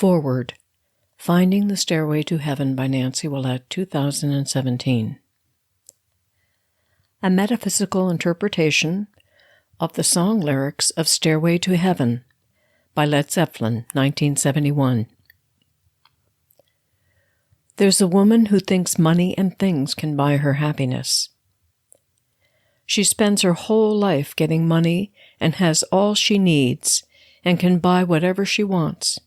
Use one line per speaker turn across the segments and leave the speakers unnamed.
Forward, Finding the Stairway to Heaven by Nancy Willett, 2017. A metaphysical interpretation of the song lyrics of Stairway to Heaven by Led Zepplin, 1971. There's a woman who thinks money and things can buy her happiness. She spends her whole life getting money and has all she needs and can buy whatever she wants.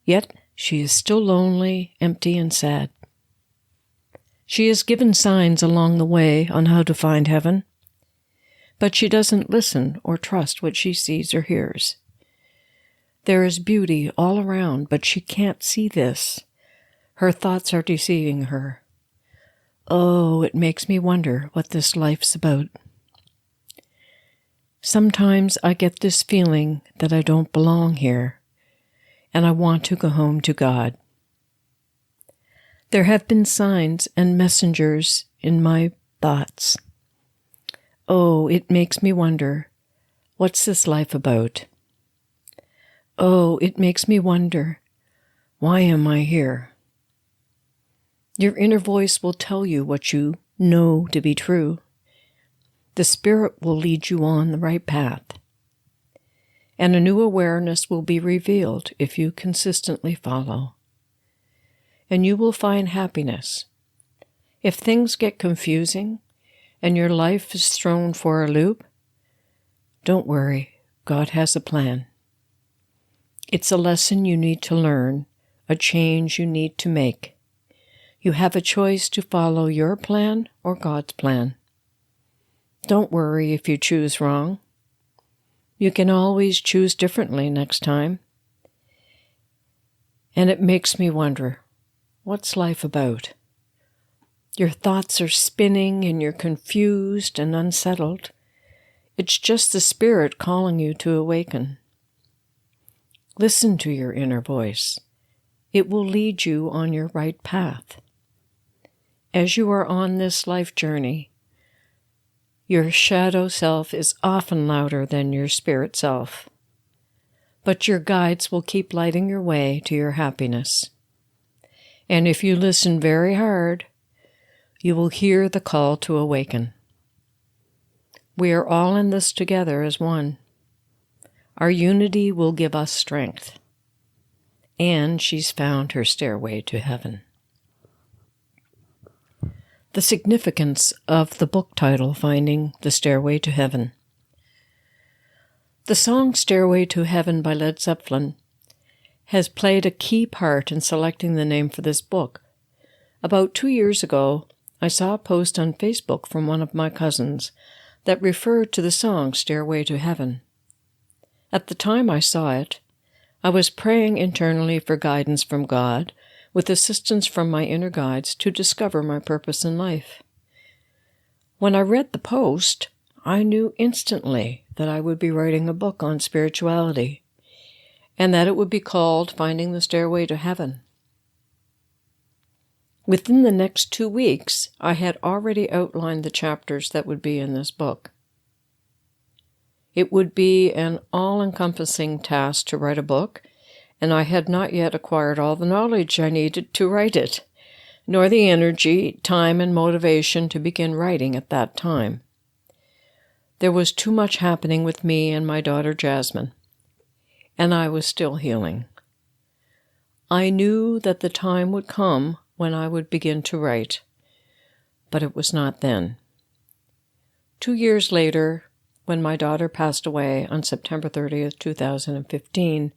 Yet she is still lonely, empty, and sad. She is given signs along the way on how to find heaven, but she doesn't listen or trust what she sees or hears. There is beauty all around, but she can't see this. Her thoughts are deceiving her. Oh, it makes me wonder what this life's about. Sometimes I get this feeling that I don't belong here, and I want to go home to God. There have been signs and messengers in my thoughts. Oh, it makes me wonder, what's this life about? Oh, it makes me wonder, why am I here? Your inner voice will tell you what you know to be true. The Spirit will lead you on the right path. And a new awareness will be revealed if you consistently follow. And you will find happiness. If things get confusing and your life is thrown for a loop, don't worry, God has a plan. It's a lesson you need to learn, a change you need to make. You have a choice to follow your plan or God's plan. Don't worry if you choose wrong. You can always choose differently next time. And it makes me wonder, what's life about? Your thoughts are spinning and you're confused and unsettled. It's just the Spirit calling you to awaken. Listen to your inner voice. It will lead you on your right path. As you are on this life journey, your shadow self is often louder than your spirit self, but your guides will keep lighting your way to your happiness. And if you listen very hard, you will hear the call to awaken. We are all in this together as one. Our unity will give us strength. And she's found her stairway to heaven. The significance of the book title, Finding the Stairway to Heaven. The song Stairway to Heaven by Led Zepplin has played a key part in selecting the name for this book. About 2 years ago, I saw a post on Facebook from one of my cousins that referred to the song Stairway to Heaven. At the time I saw it, I was praying internally for guidance from God, with assistance from my inner guides to discover my purpose in life. When I read the post, I knew instantly that I would be writing a book on spirituality, and that it would be called Finding the Stairway to Heaven. Within the next 2 weeks, I had already outlined the chapters that would be in this book. It would be an all-encompassing task to write a book, and I had not yet acquired all the knowledge I needed to write it, nor the energy, time, and motivation to begin writing at that time. There was too much happening with me and my daughter Jasmine, and I was still healing. I knew that the time would come when I would begin to write, but it was not then. 2 years later, when my daughter passed away on September 30th, 2015,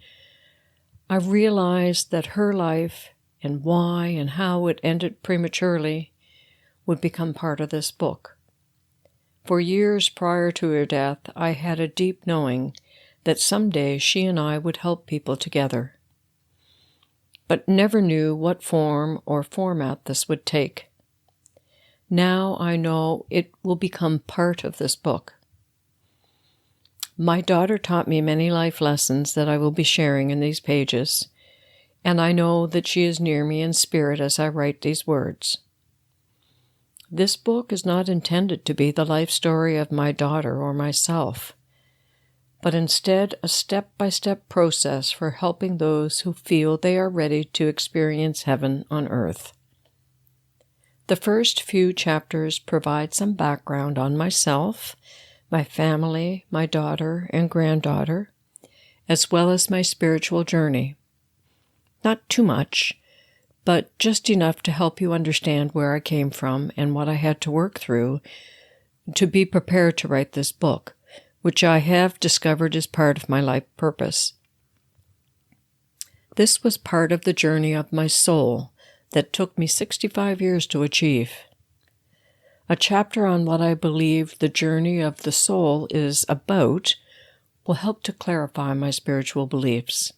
I realized that her life and why and how it ended prematurely would become part of this book. For years prior to her death, I had a deep knowing that someday she and I would help people together, but never knew what form or format this would take. Now I know it will become part of this book. My daughter taught me many life lessons that I will be sharing in these pages, and I know that she is near me in spirit as I write these words. This book is not intended to be the life story of my daughter or myself, but instead a step-by-step process for helping those who feel they are ready to experience heaven on earth. The first few chapters provide some background on myself, my family, my daughter and granddaughter, as well as my spiritual journey. Not too much, but just enough to help you understand where I came from and what I had to work through to be prepared to write this book, which I have discovered is part of my life purpose. This was part of the journey of my soul that took me 65 years to achieve. A chapter on what I believe the journey of the soul is about will help to clarify my spiritual beliefs.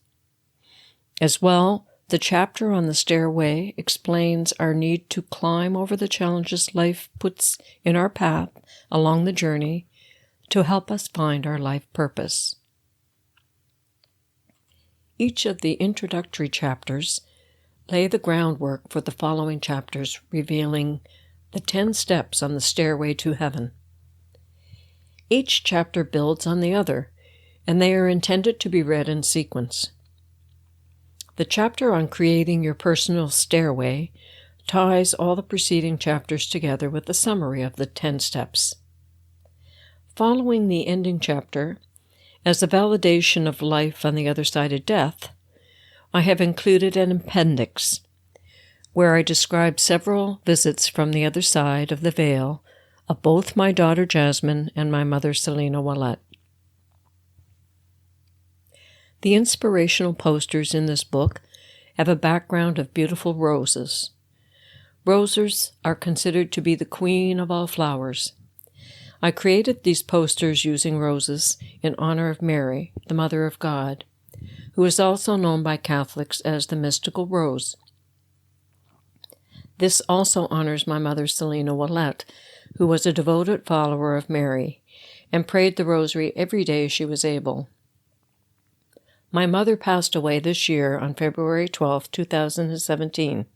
As well, the chapter on the stairway explains our need to climb over the challenges life puts in our path along the journey to help us find our life purpose. Each of the introductory chapters lay the groundwork for the following chapters, revealing the 10 steps on the stairway to heaven. Each chapter builds on the other, and they are intended to be read in sequence. The chapter on creating your personal stairway ties all the preceding chapters together with a summary of the 10 steps. Following the ending chapter, as a validation of life on the other side of death, I have included an appendix where I describe several visits from the other side of the veil of both my daughter Jasmine and my mother Selena Willett. The inspirational posters in this book have a background of beautiful roses. Roses are considered to be the queen of all flowers. I created these posters using roses in honor of Mary, the Mother of God, who is also known by Catholics as the Mystical Rose. This also honors my mother Selena Willett, who was a devoted follower of Mary and prayed the rosary every day she was able. My mother passed away this year on February 12, 2017.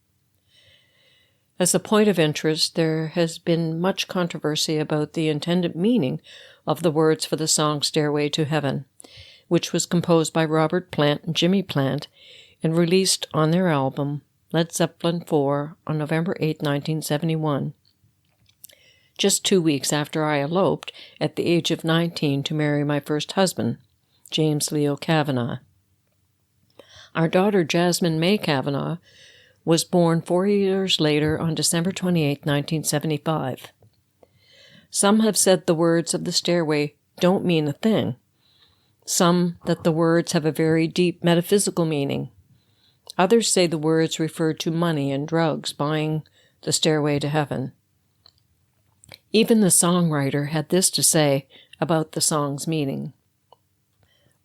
As a point of interest, there has been much controversy about the intended meaning of the words for the song Stairway to Heaven, which was composed by Robert Plant and Jimmy Plant and released on their album Led Zepplin 4 on November 8, 1971, just 2 weeks after I eloped at the age of 19 to marry my first husband, James Leo Kavanaugh. Our daughter Jasmine May Kavanaugh was born 4 years later on December 28, 1975. Some have said the words of the stairway don't mean a thing. Some that the words have a very deep metaphysical meaning. Others say the words refer to money and drugs buying the stairway to heaven. Even the songwriter had this to say about the song's meaning.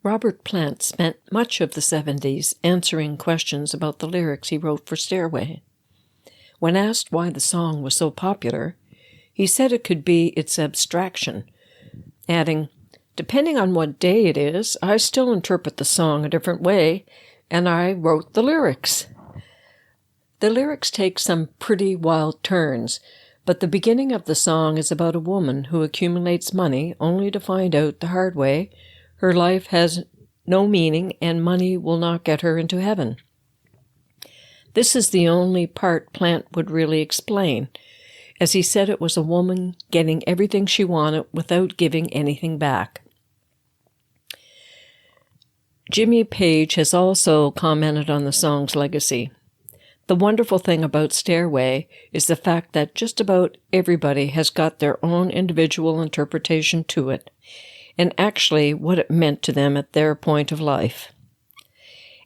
Robert Plant spent much of the 70s answering questions about the lyrics he wrote for Stairway. When asked why the song was so popular, he said it could be its abstraction, adding, "Depending on what day it is, I still interpret the song a different way, and I wrote the lyrics." The lyrics take some pretty wild turns, but the beginning of the song is about a woman who accumulates money only to find out the hard way her life has no meaning and money will not get her into heaven. This is the only part Plant would really explain, as he said it was a woman getting everything she wanted without giving anything back. Jimmy Page has also commented on the song's legacy. The wonderful thing about Stairway is the fact that just about everybody has got their own individual interpretation to it, and actually what it meant to them at their point of life.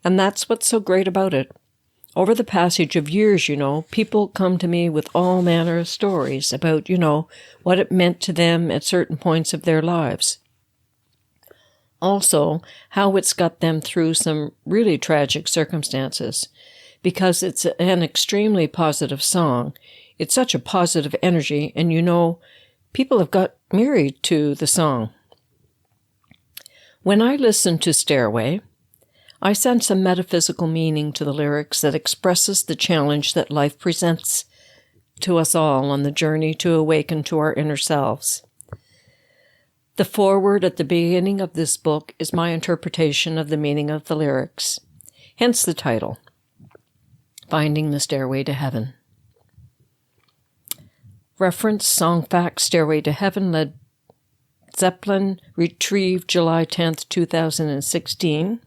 And that's what's so great about it. Over the passage of years, people come to me with all manner of stories about, what it meant to them at certain points of their lives. Also, how it's got them through some really tragic circumstances. Because it's an extremely positive song. It's such a positive energy, and people have got married to the song. When I listen to Stairway, I sense a metaphysical meaning to the lyrics that expresses the challenge that life presents to us all on the journey to awaken to our inner selves. The foreword at the beginning of this book is my interpretation of the meaning of the lyrics, hence the title, Finding the Stairway to Heaven. Reference song fact Stairway to Heaven, Led Zepplin, retrieved July 10th, 2016.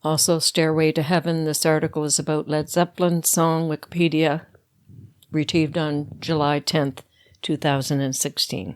Also, Stairway to Heaven, this article is about Led Zeppelin song, Wikipedia, retrieved on July 10th, 2016.